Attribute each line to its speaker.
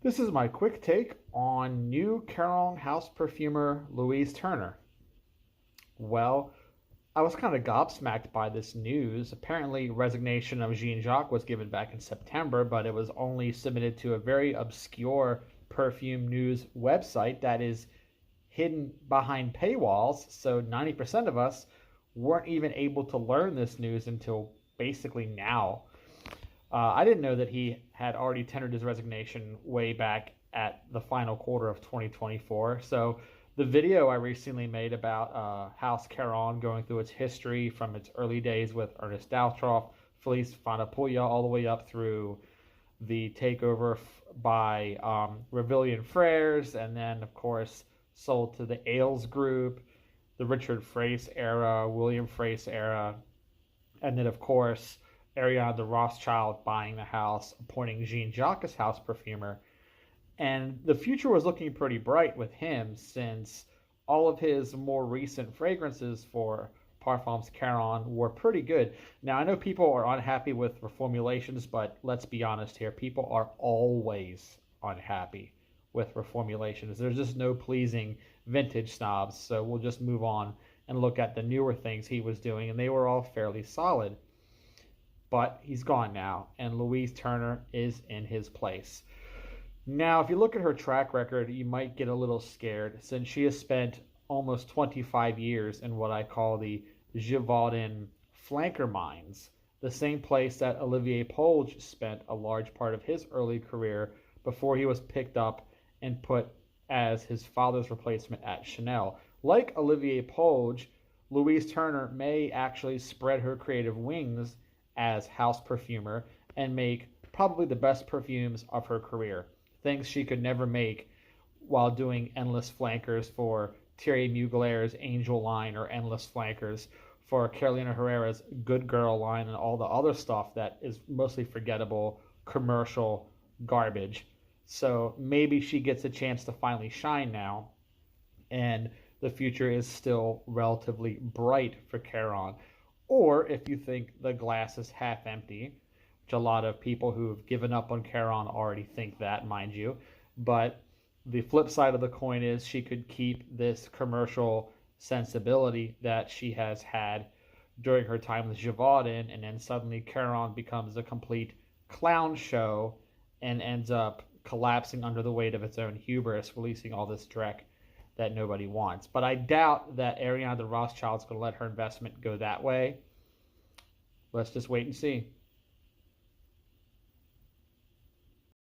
Speaker 1: This is my quick take on new Caron house perfumer Louise Turner. Well, I was kind of gobsmacked by this news. Apparently, resignation of Jean Jacques was given back in September, but it was only submitted to a very obscure perfume news website that is hidden behind paywalls. So 90% of us weren't even able to learn this news until basically now. I didn't know that he had already tendered his resignation way back at the final quarter of 2024. So the video I recently made about House Caron going through its history from its early days with Ernest Daltroff, Felice Fontapulla, all the way up through the takeover by Revillion Frères, and then, of course, sold to the Ailes Group, the Richard Fraisse era, William Fraisse era, and then, of course, Ariana de Rothschild buying the house, appointing Jean Jacques as house perfumer. And the future was looking pretty bright with him since all of his more recent fragrances for Parfums Caron were pretty good. Now, I know people are unhappy with reformulations, but let's be honest here. People are always unhappy with reformulations. There's just no pleasing vintage snobs. So we'll just move on and look at the newer things he was doing, and they were all fairly solid. But he's gone now, and Louise Turner is in his place. Now, if you look at her track record, you might get a little scared since she has spent almost 25 years in what I call the Gévaudan flanker mines, the same place that Olivier Polge spent a large part of his early career before he was picked up and put as his father's replacement at Chanel. Like Olivier Polge, Louise Turner may actually spread her creative wings as house perfumer and make probably the best perfumes of her career. Things she could never make while doing endless flankers for Thierry Mugler's Angel line or endless flankers for Carolina Herrera's Good Girl line and all the other stuff that is mostly forgettable commercial garbage. So maybe she gets a chance to finally shine now, and the future is still relatively bright for Caron. Or if you think the glass is half empty, which a lot of people who've given up on Caron already think that, mind you. But the flip side of the coin is she could keep this commercial sensibility that she has had during her time with Gévaudan, and then suddenly Caron becomes a complete clown show and ends up collapsing under the weight of its own hubris, releasing all this dreck that nobody wants. But I doubt that Ariana de Rothschild's going to let her investment go that way. Let's just wait and see.